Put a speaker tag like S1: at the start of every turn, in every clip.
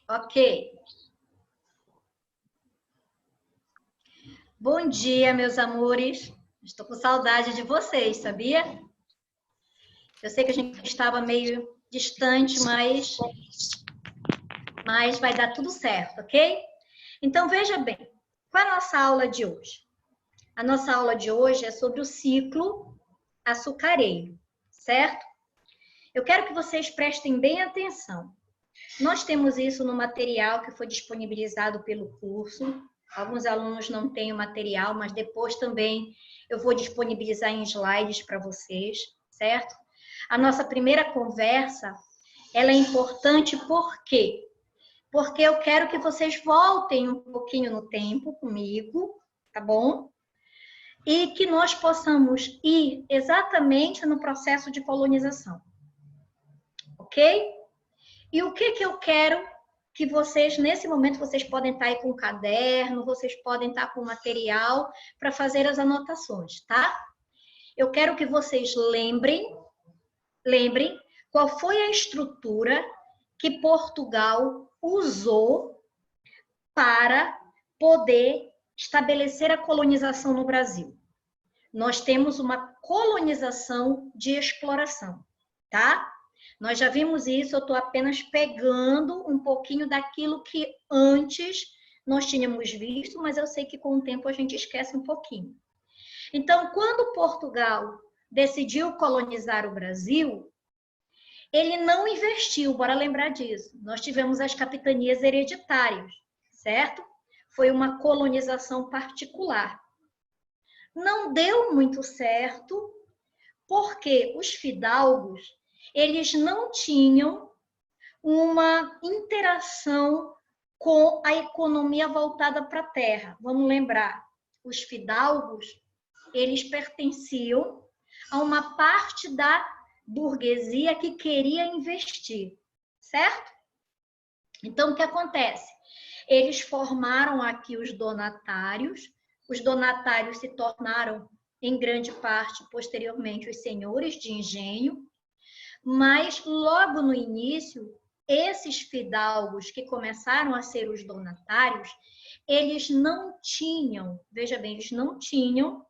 S1: Ok. Bom dia, meus amores. Estou com saudade de vocês, sabia? Eu sei que a gente estava meio distante, mas vai dar tudo certo, ok? Então, veja bem, qual é a nossa aula de hoje? A nossa aula de hoje é sobre o ciclo açucareiro, certo? Eu quero que vocês prestem bem atenção. Nós temos isso no material que foi disponibilizado pelo curso. Alguns alunos não têm o material, mas depois também eu vou disponibilizar em slides para vocês, certo? A nossa primeira conversa, ela é importante por quê? Porque eu quero que vocês voltem um pouquinho no tempo comigo, tá bom? E que nós possamos ir exatamente no processo de colonização, ok? E o que eu quero que vocês, nesse momento, vocês podem estar aí com um caderno, vocês podem estar com material para fazer as anotações, tá? Eu quero que vocês lembrem qual foi a estrutura que Portugal usou para poder estabelecer a colonização no Brasil. Nós temos uma colonização de exploração, tá? Nós já vimos isso, eu estou apenas pegando um pouquinho daquilo que antes nós tínhamos visto, mas eu sei que com o tempo a gente esquece um pouquinho. Então, quando Portugal decidiu colonizar o Brasil, ele não investiu, bora lembrar disso. Nós tivemos as capitanias hereditárias, certo? Foi uma colonização particular. Não deu muito certo, porque os fidalgos, eles não tinham uma interação com a economia voltada para a terra. Vamos lembrar, os fidalgos, eles pertenciam a uma parte da burguesia que queria investir, certo? Então, o que acontece? Eles formaram aqui os donatários se tornaram, em grande parte, posteriormente, os senhores de engenho, mas logo no início, esses fidalgos que começaram a ser os donatários, eles não tinham, veja bem, eles não tinham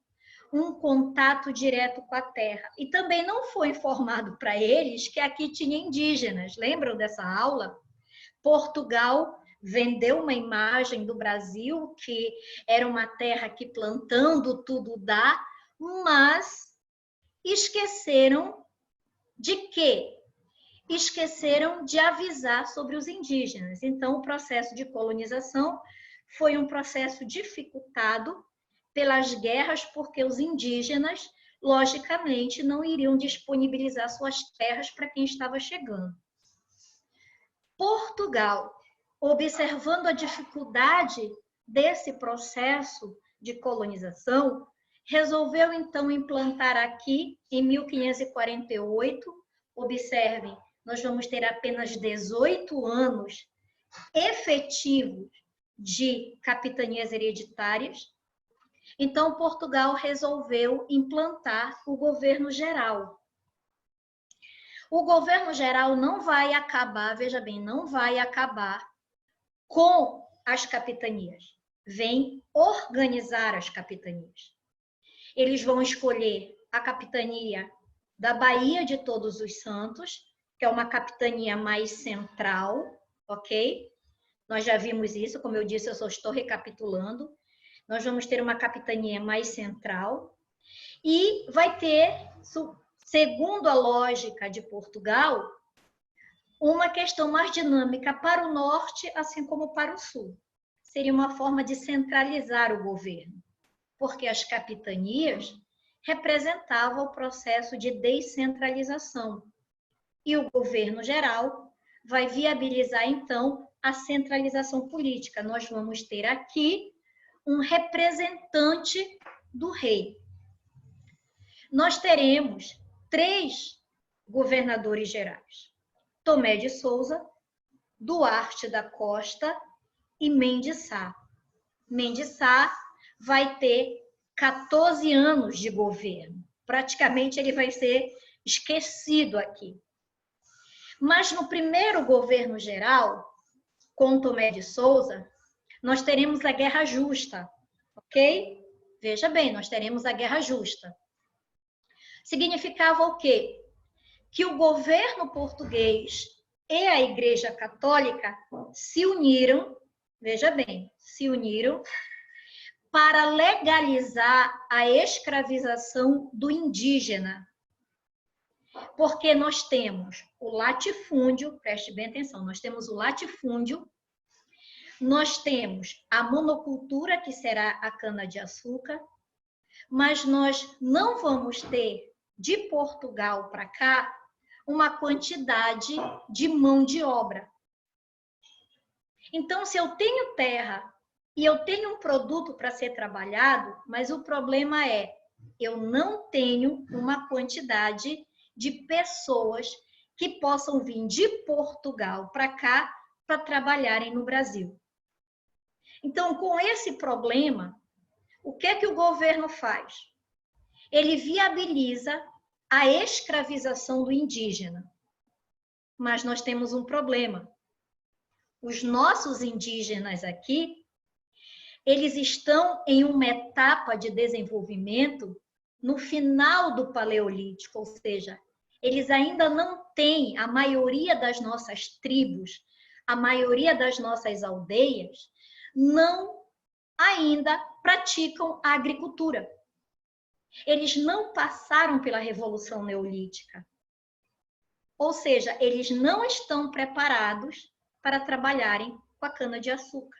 S1: um contato direto com a terra. E também não foi informado para eles que aqui tinha indígenas. Lembram dessa aula? Portugal vendeu uma imagem do Brasil que era uma terra que plantando tudo dá, mas esqueceram de quê? Esqueceram de avisar sobre os indígenas. Então, o processo de colonização foi um processo dificultado pelas guerras, porque os indígenas, logicamente, não iriam disponibilizar suas terras para quem estava chegando. Portugal, observando a dificuldade desse processo de colonização, resolveu então implantar aqui, em 1548, observem, nós vamos ter apenas 18 anos efetivos de capitanias hereditárias. Então, Portugal resolveu implantar o governo geral. O governo geral não vai acabar, veja bem, não vai acabar com as capitanias. Vem organizar as capitanias. Eles vão escolher a capitania da Baía de Todos os Santos, que é uma capitania mais central, ok? Nós já vimos isso, como eu disse, eu só estou recapitulando. Nós vamos ter uma capitania mais central e vai ter, segundo a lógica de Portugal, uma questão mais dinâmica para o norte, assim como para o sul. Seria uma forma de centralizar o governo, porque as capitanias representavam o processo de descentralização. E o governo geral vai viabilizar, então, a centralização política. Nós vamos ter aqui um representante do rei. Nós teremos 3 governadores gerais: Tomé de Souza, Duarte da Costa e Mendes Sá. Mendes Sá vai ter 14 anos de governo. Praticamente ele vai ser esquecido aqui. Mas no primeiro governo geral, com Tomé de Souza, nós teremos a guerra justa, ok? Veja bem, nós teremos a guerra justa. Significava o quê? Que o governo português e a Igreja Católica se uniram, veja bem, se uniram para legalizar a escravização do indígena. Porque nós temos o latifúndio, preste bem atenção, nós temos o latifúndio, nós temos a monocultura, que será a cana-de-açúcar, mas nós não vamos ter de Portugal para cá uma quantidade de mão de obra. Então, se eu tenho terra e eu tenho um produto para ser trabalhado, mas o problema é, eu não tenho uma quantidade de pessoas que possam vir de Portugal para cá para trabalharem no Brasil. Então, com esse problema, o que é que o governo faz? Ele viabiliza a escravização do indígena. Mas nós temos um problema. Os nossos indígenas aqui, eles estão em uma etapa de desenvolvimento no final do Paleolítico, ou seja, eles ainda não têm, a maioria das nossas tribos, a maioria das nossas aldeias, não ainda praticam a agricultura. Eles não passaram pela Revolução Neolítica. Ou seja, eles não estão preparados para trabalharem com a cana-de-açúcar.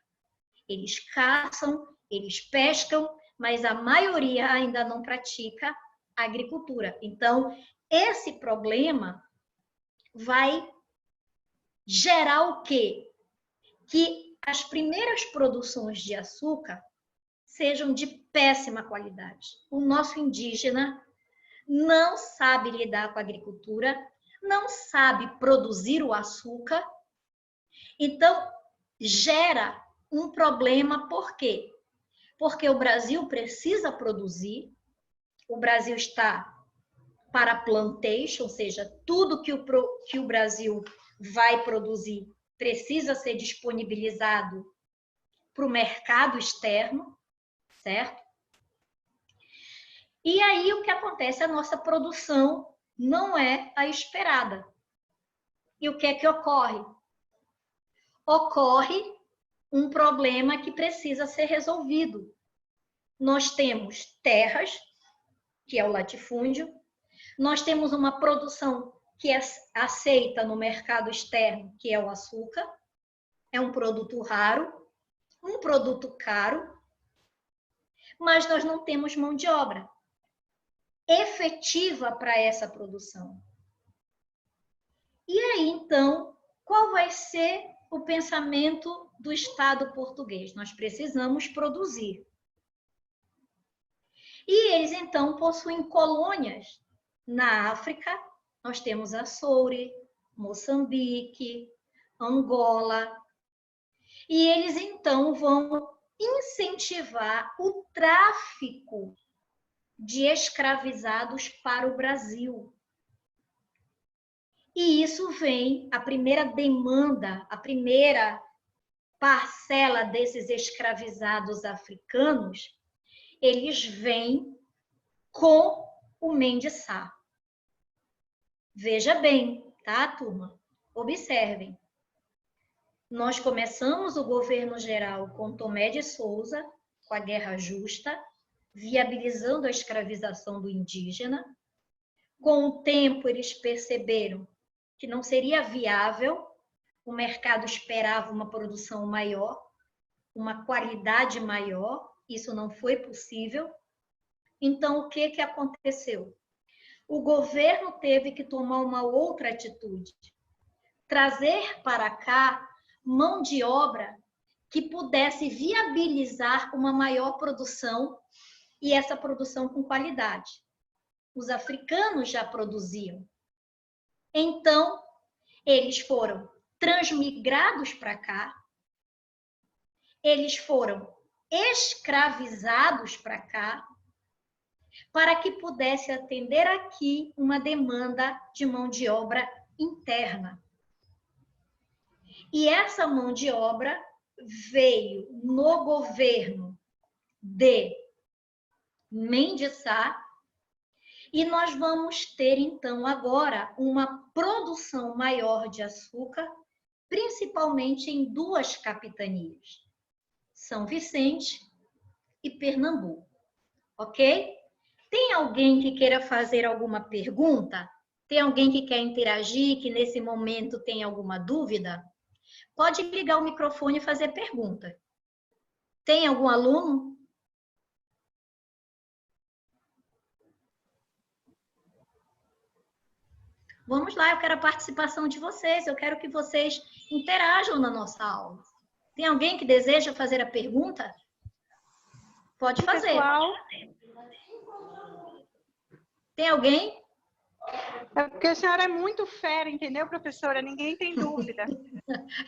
S1: Eles caçam, eles pescam, mas a maioria ainda não pratica a agricultura. Então, esse problema vai gerar o quê? Que as primeiras produções de açúcar sejam de péssima qualidade. O nosso indígena não sabe lidar com a agricultura, não sabe produzir o açúcar, então gera um problema. Por quê? Porque o Brasil precisa produzir, o Brasil está para plantation, ou seja, tudo que o Brasil vai produzir precisa ser disponibilizado para o mercado externo, certo? E aí o que acontece? A nossa produção não é a esperada. E o que é que ocorre? Ocorre um problema que precisa ser resolvido. Nós temos terras, que é o latifúndio, nós temos uma produção que é aceita no mercado externo, que é o açúcar, é um produto raro, um produto caro, mas nós não temos mão de obra efetiva para essa produção. E aí, então, qual vai ser o pensamento do Estado português? Nós precisamos produzir. E eles, então, possuem colônias na África. Nós temos Açores, Moçambique, Angola. E eles, então, vão incentivar o tráfico de escravizados para o Brasil. E isso vem, a primeira demanda, a primeira parcela desses escravizados africanos, eles vêm com o Mem-de-Sá. Veja bem, tá, turma? Observem. Nós começamos o governo geral com Tomé de Souza, com a Guerra Justa, viabilizando a escravização do indígena. Com o tempo, eles perceberam que não seria viável, o mercado esperava uma produção maior, uma qualidade maior, isso não foi possível. Então, o que aconteceu? O governo teve que tomar uma outra atitude, trazer para cá mão de obra que pudesse viabilizar uma maior produção e essa produção com qualidade. Os africanos já produziam. Então, eles foram transmigrados para cá, eles foram escravizados para cá, para que pudesse atender aqui uma demanda de mão de obra interna. E essa mão de obra veio no governo de Mendes Sá, e nós vamos ter, então, agora uma produção maior de açúcar, principalmente em duas capitanias, São Vicente e Pernambuco, ok? Tem alguém que queira fazer alguma pergunta? Tem alguém que quer interagir, que nesse momento tem alguma dúvida? Pode ligar o microfone e fazer pergunta. Tem algum aluno? Vamos lá, eu quero a participação de vocês, eu quero que vocês interajam na nossa aula. Tem alguém que deseja fazer a pergunta? Pode fazer.
S2: Pessoal,
S1: tem alguém?
S2: É porque a senhora é muito fera, entendeu, professora? Ninguém tem dúvida.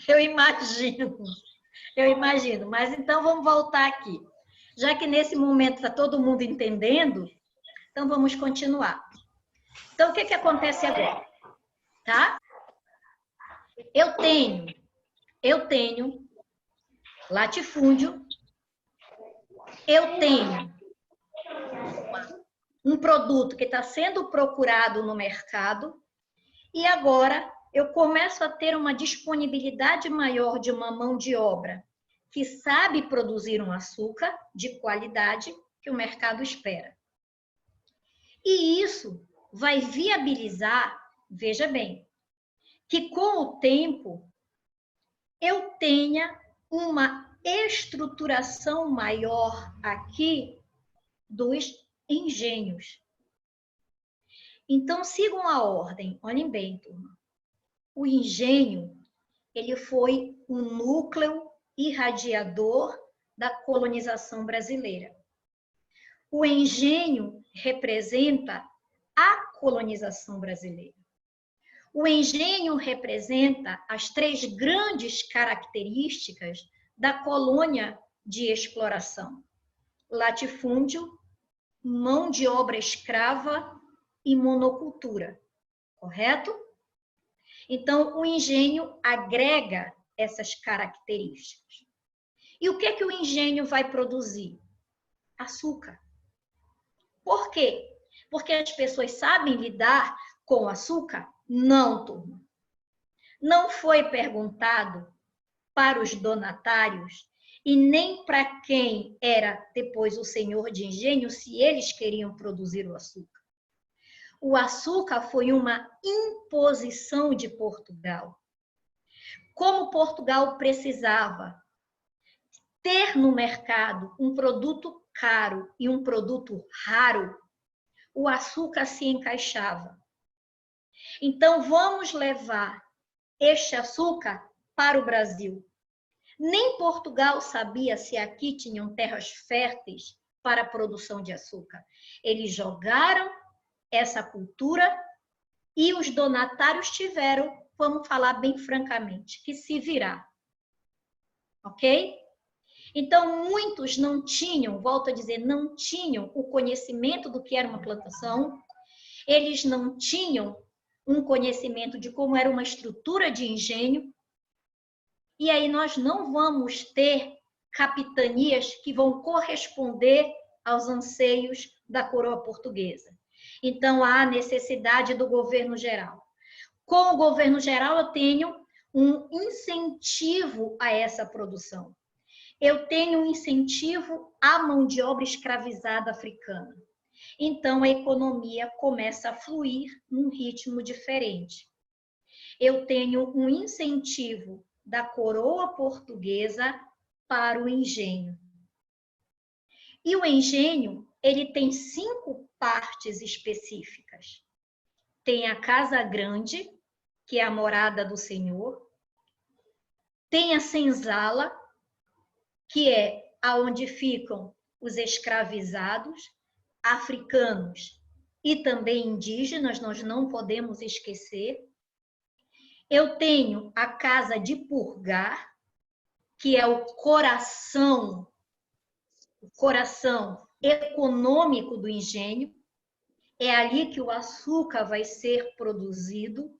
S1: Eu imagino. Mas então vamos voltar aqui. Já que nesse momento está todo mundo entendendo, então vamos continuar. Então, o que acontece agora? Tá? Eu tenho latifúndio, eu tenho um produto que está sendo procurado no mercado e agora eu começo a ter uma disponibilidade maior de uma mão de obra que sabe produzir um açúcar de qualidade que o mercado espera. E isso vai viabilizar, veja bem, que com o tempo eu tenha uma estruturação maior aqui dos engenhos. Então, sigam a ordem. Olhem bem, turma. O engenho, ele foi um núcleo irradiador da colonização brasileira. O engenho representa a colonização brasileira. O engenho representa as três grandes características da colônia de exploração: latifúndio, mão de obra escrava e monocultura, correto? Então, o engenho agrega essas características. E o que o engenho vai produzir? Açúcar. Por quê? Porque as pessoas sabem lidar com açúcar? Não, turma. Não foi perguntado para os donatários e nem para quem era depois o senhor de engenho se eles queriam produzir o açúcar. O açúcar foi uma imposição de Portugal. Como Portugal precisava ter no mercado um produto caro e um produto raro, o açúcar se encaixava. Então, vamos levar este açúcar para o Brasil. Nem Portugal sabia se aqui tinham terras férteis para a produção de açúcar. Eles jogaram essa cultura e os donatários tiveram, vamos falar bem francamente, que se virar. Ok? Então, muitos não tinham, volto a dizer, não tinham o conhecimento do que era uma plantação, eles não tinham um conhecimento de como era uma estrutura de engenho, e aí nós não vamos ter capitanias que vão corresponder aos anseios da coroa portuguesa. Então, há necessidade do governo geral. Com o governo geral, eu tenho um incentivo a essa produção. Eu tenho um incentivo à mão de obra escravizada africana. Então, a economia começa a fluir num ritmo diferente. Eu tenho um incentivo da coroa portuguesa para o engenho. E o engenho, ele tem 5 partes específicas. Tem a casa grande, que é a morada do senhor. Tem a senzala, que é aonde ficam os escravizados, africanos e também indígenas, nós não podemos esquecer. Eu tenho a casa de purgar, que é o coração econômico do engenho. É ali que o açúcar vai ser produzido.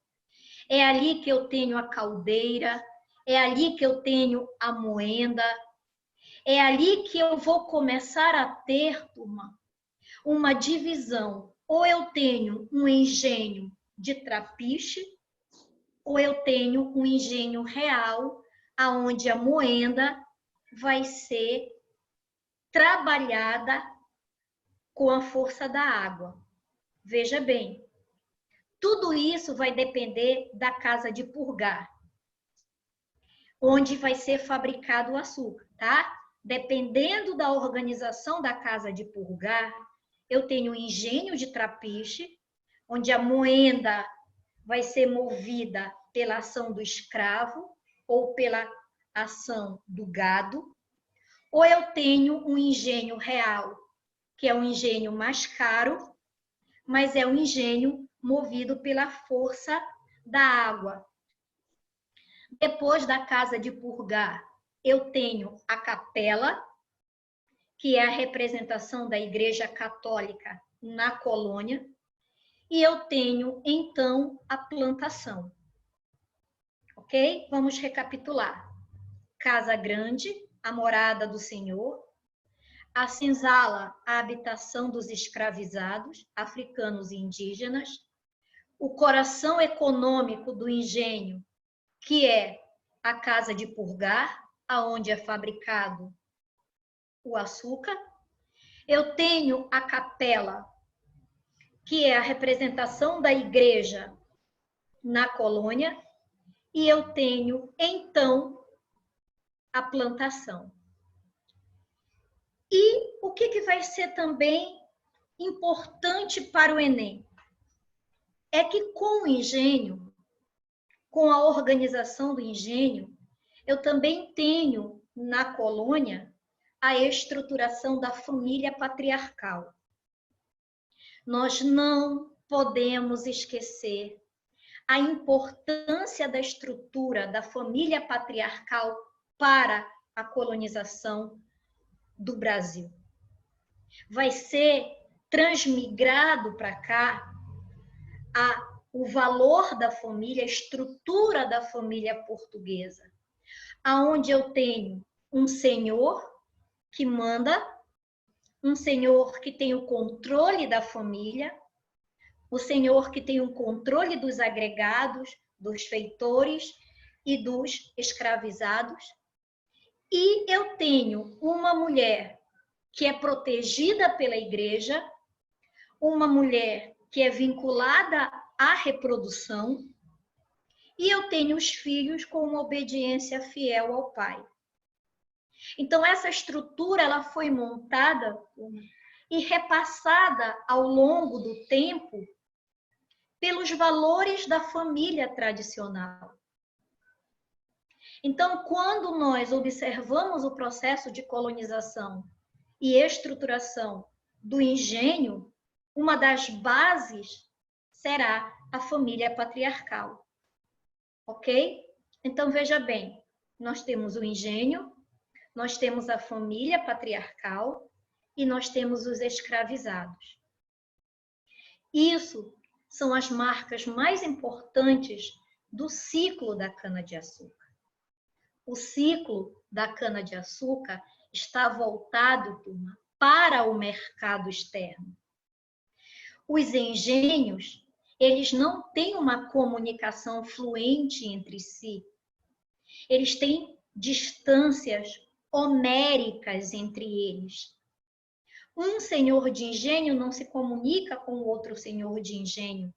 S1: É ali que eu tenho a caldeira, É ali que eu tenho a moenda. É ali que eu vou começar a ter, turma, uma divisão. Ou eu tenho um engenho de trapiche, ou eu tenho um engenho real, aonde a moenda vai ser trabalhada com a força da água. Veja bem, tudo isso vai depender da casa de purgar, onde vai ser fabricado o açúcar, tá? Dependendo da organização da casa de purgar, eu tenho um engenho de trapiche, onde a moenda vai ser movida pela ação do escravo ou pela ação do gado, ou eu tenho um engenho real, que é um engenho mais caro, mas é um engenho movido pela força da água. Depois da casa de purgar, eu tenho a capela, que é a representação da Igreja Católica na colônia, e eu tenho, então, a plantação. Ok? Vamos recapitular. Casa grande, a morada do Senhor. A senzala, a habitação dos escravizados, africanos e indígenas. O coração econômico do engenho, que é a casa de purgar, aonde é fabricado o açúcar. Eu tenho a capela, que é a representação da igreja na colônia, e eu tenho, então, a plantação. E o que vai ser também importante para o Enem? É que com o engenho, com a organização do engenho, eu também tenho na colônia a estruturação da família patriarcal. Nós não podemos esquecer a importância da estrutura da família patriarcal para a colonização do Brasil. Vai ser transmigrado para cá o valor da família, a estrutura da família portuguesa, aonde eu tenho um senhor que manda, um senhor que tem o controle da família, o senhor que tem o controle dos agregados, dos feitores e dos escravizados. E eu tenho uma mulher que é protegida pela igreja, uma mulher que é vinculada à reprodução, e eu tenho os filhos com uma obediência fiel ao pai. Então, essa estrutura ela foi montada e repassada ao longo do tempo pelos valores da família tradicional. Então, quando nós observamos o processo de colonização e estruturação do engenho, uma das bases será a família patriarcal. Ok? Então, veja bem, nós temos o engenho, nós temos a família patriarcal e nós temos os escravizados. Isso são as marcas mais importantes do ciclo da cana-de-açúcar. O ciclo da cana-de-açúcar está voltado, turma, para o mercado externo. Os engenhos, eles não têm uma comunicação fluente entre si. Eles têm distâncias homéricas entre eles. Um senhor de engenho não se comunica com outro senhor de engenho,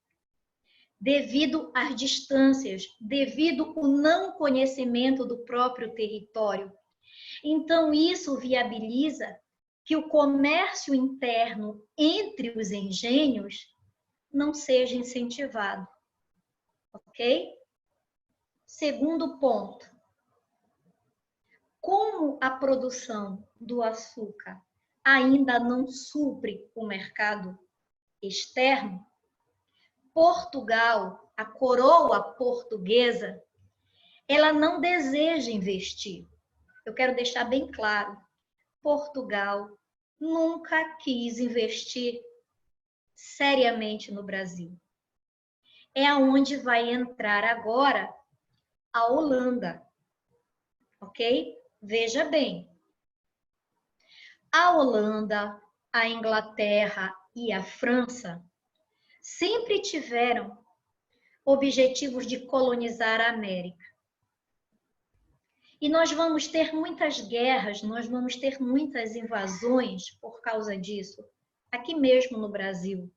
S1: devido às distâncias, devido ao não conhecimento do próprio território. Então, isso viabiliza que o comércio interno entre os engenhos não seja incentivado. Ok? Segundo ponto. Como a produção do açúcar ainda não supre o mercado externo, Portugal, a coroa portuguesa, ela não deseja investir. Eu quero deixar bem claro, Portugal nunca quis investir seriamente no Brasil. É aonde vai entrar agora a Holanda. ok? Veja bem, a Holanda, a Inglaterra e a França sempre tiveram objetivos de colonizar a América. E nós vamos ter muitas guerras, nós vamos ter muitas invasões por causa disso, aqui mesmo no Brasil.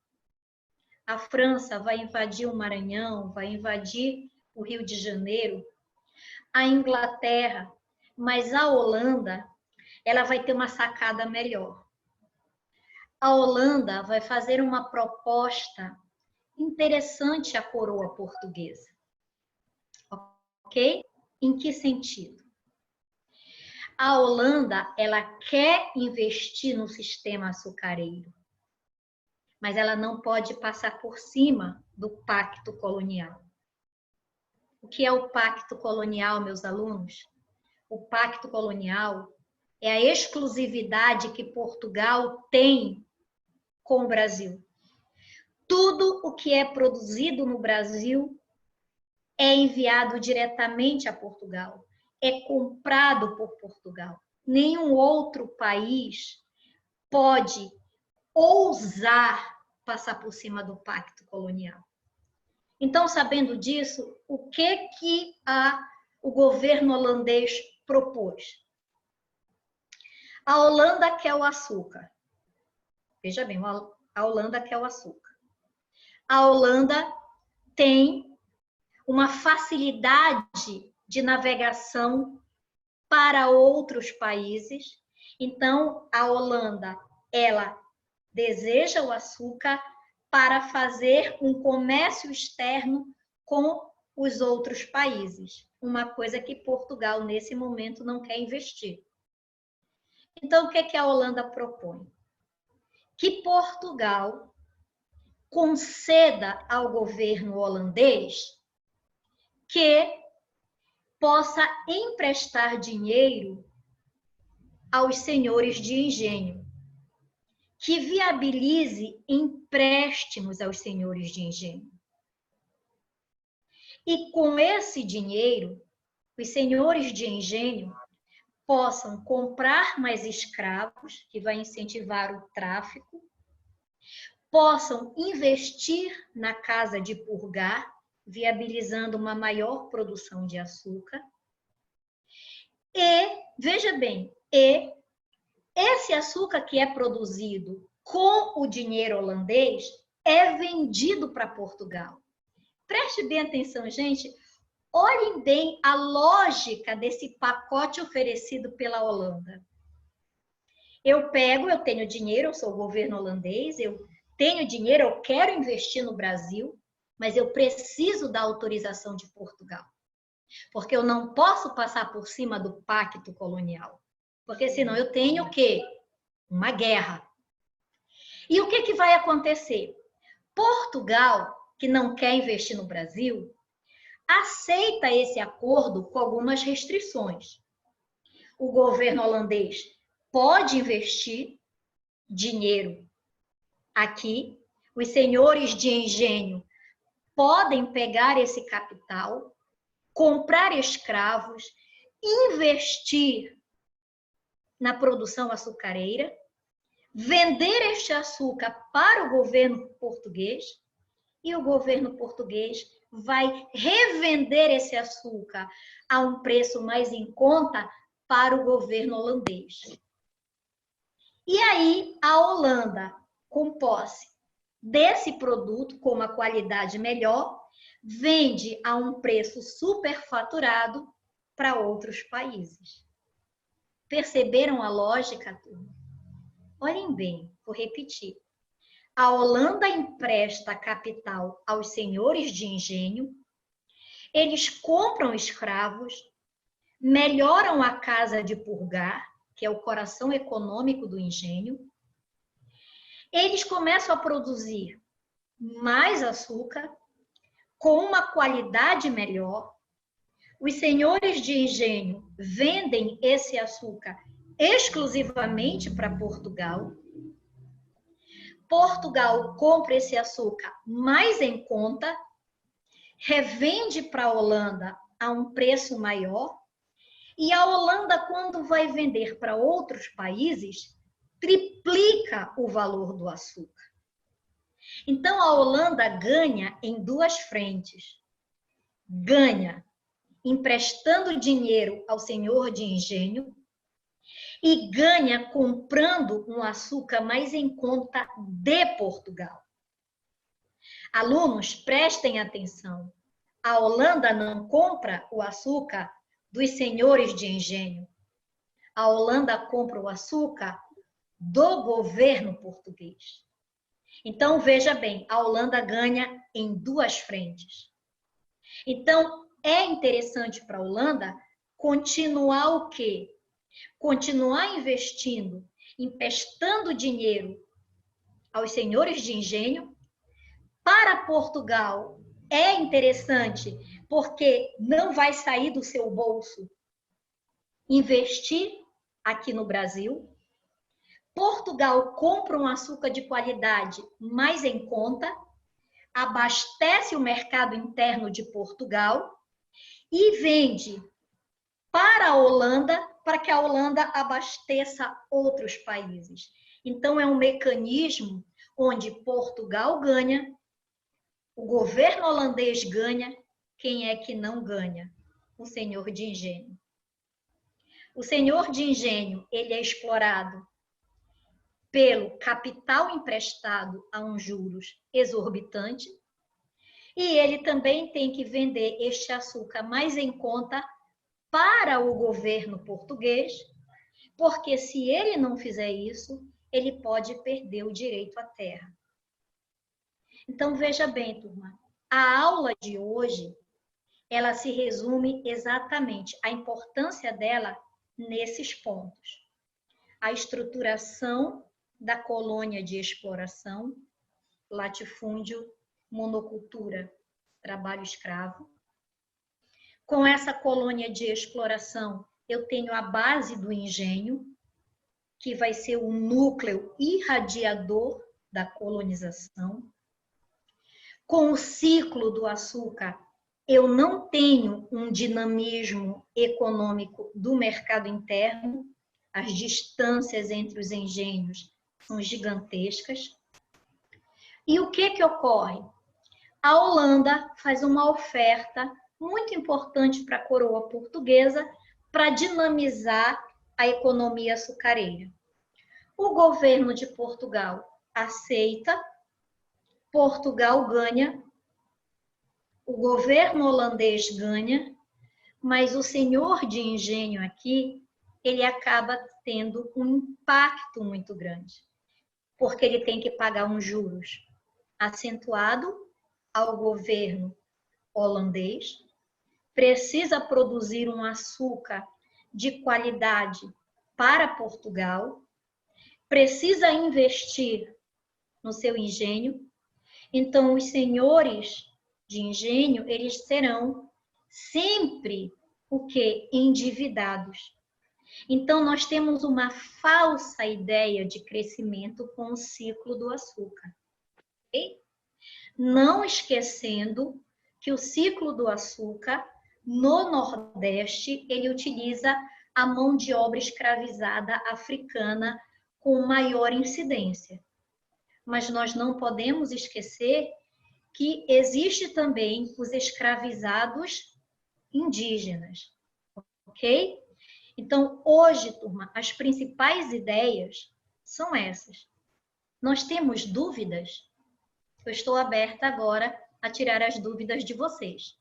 S1: A França vai invadir o Maranhão, vai invadir o Rio de Janeiro, a Inglaterra, mas a Holanda, ela vai ter uma sacada melhor. A Holanda vai fazer uma proposta interessante à coroa portuguesa. Ok? Em que sentido? A Holanda, ela quer investir no sistema açucareiro, mas ela não pode passar por cima do pacto colonial. O que é o pacto colonial, meus alunos? O pacto colonial é a exclusividade que Portugal tem com o Brasil. Tudo o que é produzido no Brasil é enviado diretamente a Portugal, é comprado por Portugal. Nenhum outro país pode ousar passar por cima do pacto colonial. Então, sabendo disso, o que o governo holandês propôs? A Holanda quer o açúcar. Veja bem, a Holanda quer o açúcar. A Holanda tem uma facilidade de navegação para outros países. Então, a Holanda, ela deseja o açúcar para fazer um comércio externo com os outros países. Uma coisa que Portugal, nesse momento, não quer investir. Então, o que é que a Holanda propõe? Que Portugal conceda ao governo holandês que possa emprestar dinheiro aos senhores de engenho, que viabilize empréstimos aos senhores de engenho. E com esse dinheiro, os senhores de engenho possam comprar mais escravos, que vai incentivar o tráfico, possam investir na casa de purgar, viabilizando uma maior produção de açúcar. E, veja bem, esse açúcar que é produzido com o dinheiro holandês é vendido para Portugal. Preste bem atenção, gente. Olhem bem a lógica desse pacote oferecido pela Holanda. Eu tenho dinheiro, eu sou o governo holandês, eu tenho dinheiro, eu quero investir no Brasil, mas eu preciso da autorização de Portugal. Porque eu não posso passar por cima do pacto colonial. Porque senão eu tenho o quê? Uma guerra. E o que vai acontecer? Portugal, que não quer investir no Brasil, aceita esse acordo com algumas restrições. O governo holandês pode investir dinheiro aqui, os senhores de engenho podem pegar esse capital, comprar escravos, investir na produção açucareira, vender este açúcar para o governo português e o governo português vai revender esse açúcar a um preço mais em conta para o governo holandês. E aí a Holanda, com posse desse produto com uma qualidade melhor, vende a um preço superfaturado para outros países. Perceberam a lógica, turma? Olhem bem, vou repetir. A Holanda empresta capital aos senhores de engenho, eles compram escravos, melhoram a casa de purgar, que é o coração econômico do engenho, eles começam a produzir mais açúcar, com uma qualidade melhor, os senhores de engenho vendem esse açúcar exclusivamente para Portugal. Portugal compra esse açúcar mais em conta, revende para a Holanda a um preço maior, E a Holanda, quando vai vender para outros países, triplica o valor do açúcar. Então, a Holanda ganha em duas frentes. Ganha emprestando dinheiro ao senhor de engenho e ganha comprando um açúcar mais em conta de Portugal. Alunos, prestem atenção. A Holanda não compra o açúcar dos senhores de engenho. A Holanda compra o açúcar do governo português. Então, veja bem, a Holanda ganha em duas frentes. Então, é interessante para a Holanda continuar o quê? Continuar investindo, emprestando dinheiro aos senhores de engenho. Para Portugal, é interessante porque não vai sair do seu bolso investir aqui no Brasil. Portugal compra um açúcar de qualidade mais em conta, abastece o mercado interno de Portugal e vende para a Holanda, para que a Holanda abasteça outros países. Então, é um mecanismo onde Portugal ganha, o governo holandês ganha, quem é que não ganha? O senhor de engenho. O senhor de engenho, ele é explorado pelo capital emprestado a um juros exorbitante e ele também tem que vender este açúcar mais em conta para o governo português, porque se ele não fizer isso, ele pode perder o direito à terra. Então, veja bem, turma, a aula de hoje, ela se resume exatamente a importância dela nesses pontos. A estruturação da colônia de exploração, latifúndio, monocultura, trabalho escravo. Com essa colônia de exploração, eu tenho a base do engenho, que vai ser o núcleo irradiador da colonização. Com o ciclo do açúcar, eu não tenho um dinamismo econômico do mercado interno, as distâncias entre os engenhos são gigantescas. E o que ocorre? A Holanda faz uma oferta muito importante para a coroa portuguesa para dinamizar a economia açucareira. O governo de Portugal aceita, Portugal ganha, o governo holandês ganha, mas o senhor de engenho aqui, ele acaba tendo um impacto muito grande, porque ele tem que pagar uns juros acentuado ao governo holandês, precisa produzir um açúcar de qualidade para Portugal, precisa investir no seu engenho. Então, os senhores de engenho, eles serão sempre o quê? Endividados. Então, nós temos uma falsa ideia de crescimento com o ciclo do açúcar. Okay? Não esquecendo que o ciclo do açúcar, no Nordeste, ele utiliza a mão de obra escravizada africana com maior incidência. Mas nós não podemos esquecer que existe também os escravizados indígenas, ok? Então, hoje, turma, as principais ideias são essas. Nós temos dúvidas? Eu estou aberta agora a tirar as dúvidas de vocês.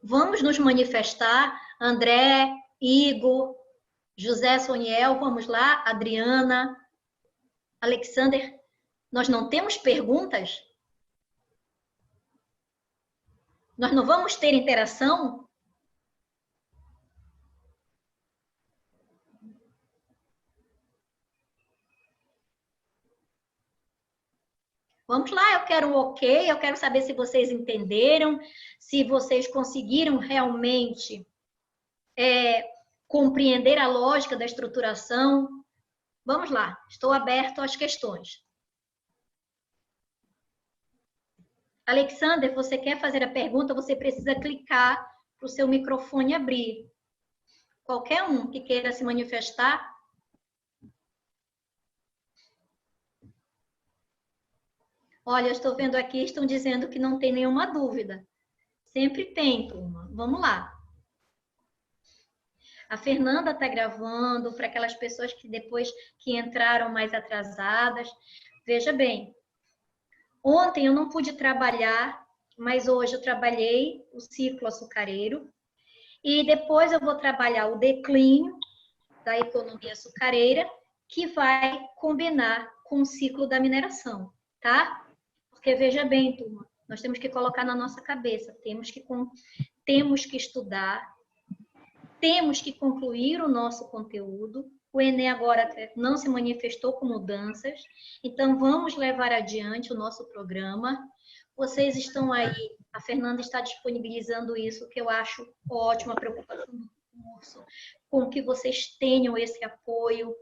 S1: Vamos nos manifestar, André, Igor, José Soniel, vamos lá, Adriana, Alexander. Nós não temos perguntas? Nós não vamos ter interação? Vamos lá, eu quero um ok, eu quero saber se vocês entenderam, se vocês conseguiram realmente compreender a lógica da estruturação. Vamos lá, estou aberto às questões. Alexander, você quer fazer a pergunta, você precisa clicar para o seu microfone abrir. Qualquer um que queira se manifestar. Olha, eu estou vendo aqui, estão dizendo que não tem nenhuma dúvida. Sempre tem, turma. Vamos lá. A Fernanda está gravando para aquelas pessoas que depois que entraram mais atrasadas. Veja bem, ontem eu não pude trabalhar, mas hoje eu trabalhei o ciclo açucareiro e depois eu vou trabalhar o declínio da economia açucareira, que vai combinar com o ciclo da mineração, tá? Porque veja bem, turma, nós temos que colocar na nossa cabeça, temos que estudar, temos que concluir o nosso conteúdo. O Enem agora não se manifestou com mudanças, então vamos levar adiante o nosso programa. Vocês estão aí, a Fernanda está disponibilizando isso, que eu acho ótimo, a preocupação do curso, com que vocês tenham esse apoio.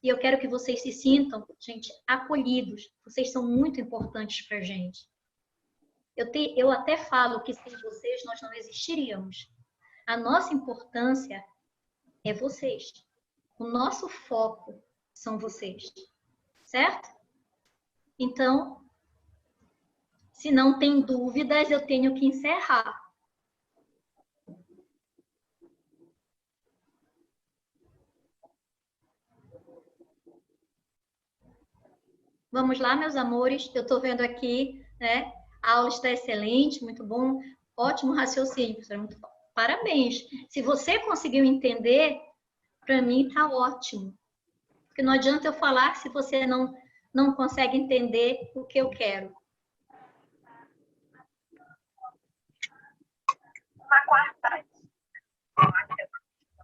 S1: E eu quero que vocês se sintam, gente, acolhidos. Vocês são muito importantes para a gente. Eu até falo que sem vocês nós não existiríamos. A nossa importância é vocês. O nosso foco são vocês. Certo? Então, se não tem dúvidas, eu tenho que encerrar. Vamos lá, meus amores. Eu estou vendo aqui, né? A aula está excelente, muito bom. Ótimo raciocínio, professora. Muito bom. Parabéns. Se você conseguiu entender, para mim está ótimo. Porque não adianta eu falar se você não consegue entender o que eu quero.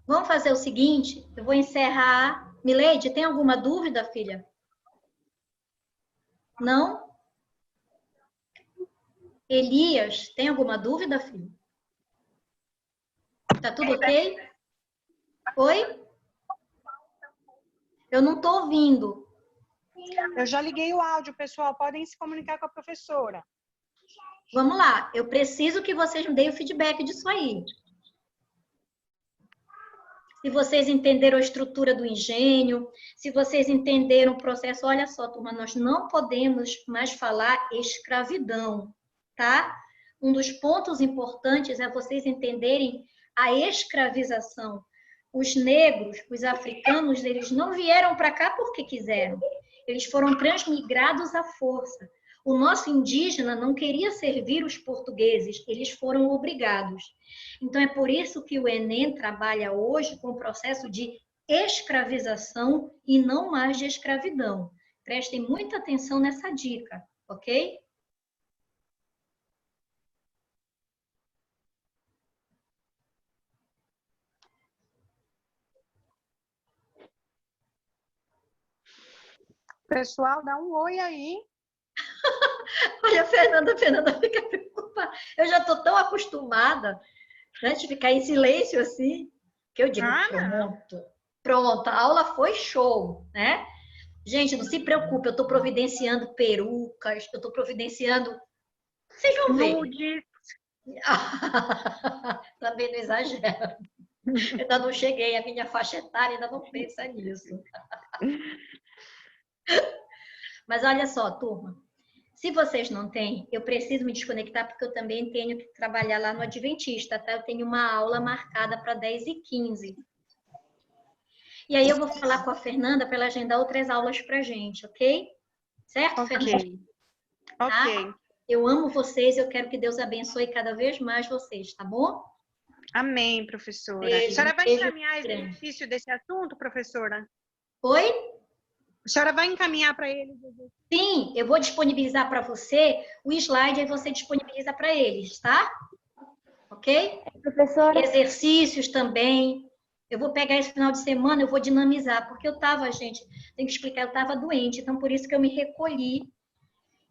S1: Vamos fazer o seguinte, eu vou encerrar. Mileide, tem alguma dúvida, filha? Não? Elias, tem alguma dúvida, filho? Tá tudo ok? Oi? Eu não estou ouvindo.
S2: Eu já liguei o áudio, pessoal. Podem se comunicar com a professora.
S1: Vamos lá. Eu preciso que vocês me deem o feedback disso aí. Se vocês entenderam a estrutura do engenho, se vocês entenderam o processo. Olha só, turma, nós não podemos mais falar escravidão, tá? Um dos pontos importantes é vocês entenderem a escravização. Os negros, os africanos, eles não vieram para cá porque quiseram. Eles foram transmigrados à força. O nosso indígena não queria servir os portugueses, eles foram obrigados. Então, é por isso que o Enem trabalha hoje com o processo de escravização e não mais de escravidão. Prestem muita atenção nessa dica, ok?
S2: Pessoal, dá um oi aí.
S1: Olha, a Fernanda fica preocupada. Eu já estou tão acostumada, né, de ficar em silêncio assim, que eu digo, pronto, a aula foi show, né? Gente, não se preocupe, eu estou providenciando perucas, eu estou providenciando... Vocês vão ver.
S2: Nudes.
S1: Também não exagero. Eu ainda não cheguei, a minha faixa etária ainda não pensa nisso. Mas olha só, turma. Se vocês não têm, eu preciso me desconectar porque eu também tenho que trabalhar lá no Adventista, tá? Eu tenho uma aula marcada para 10h15. E aí eu vou falar com a Fernanda para ela agendar outras aulas para a gente, ok? Certo, Fernanda? Tá?
S2: Ok.
S1: Eu amo vocês, eu quero que Deus abençoe cada vez mais vocês, tá bom?
S2: Amém, professora.
S1: Beijo,
S2: A senhora vai
S1: beijo
S2: encaminhar
S1: grande.
S2: exercício desse assunto, professora?
S1: Oi?
S2: A senhora vai encaminhar para eles?
S1: Sim, eu vou disponibilizar para você o slide e você disponibiliza para eles, tá? Ok?
S3: Professora?
S1: Exercícios também. Eu vou pegar esse final de semana, eu vou dinamizar, porque eu estava, gente, tenho que explicar, eu estava doente, então por isso que eu me recolhi.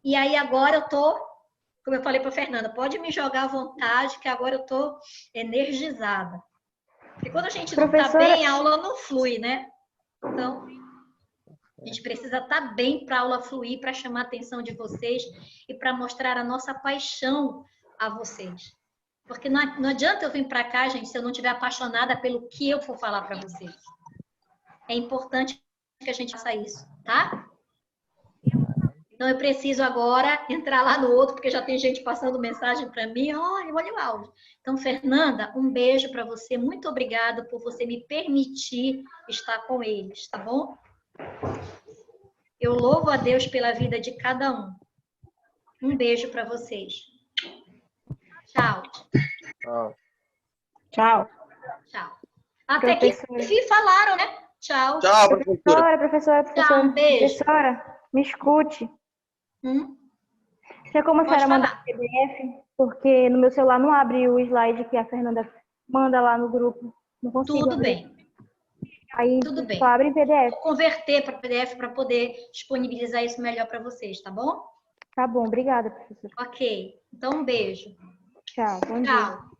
S1: E aí agora eu tô, como eu falei para a Fernanda, pode me jogar à vontade, que agora eu tô energizada. Porque quando a gente não está bem, a aula não flui, né? Então... A gente precisa estar bem para a aula fluir, para chamar a atenção de vocês e para mostrar a nossa paixão a vocês. Porque não adianta eu vir para cá, gente, se eu não estiver apaixonada pelo que eu for falar para vocês. É importante que a gente faça isso, tá? Então, eu preciso agora entrar lá no outro, porque já tem gente passando mensagem para mim. Olha o áudio. Então, Fernanda, um beijo para você. Muito obrigada por você me permitir estar com eles, tá bom? Eu louvo a Deus pela vida de cada um. Um beijo para vocês. Tchau.
S3: Tchau.
S1: Tchau. Até que enfim falaram, né? Tchau.
S4: Tchau, professora.
S3: Professora.
S1: Tchau, um beijo.
S3: Professora, me escute. Tinha como a senhora mandar PDF? Porque no meu celular não abre o slide que a Fernanda manda lá no grupo. Não consigo.
S1: Tudo bem.
S3: Aí
S1: Tudo bem.
S3: só abre em PDF.
S1: Vou converter para PDF para poder disponibilizar isso melhor para vocês, tá bom?
S3: Tá bom, obrigada, professora.
S1: Ok. Então, um beijo.
S3: Tchau, bom dia.
S1: Tchau.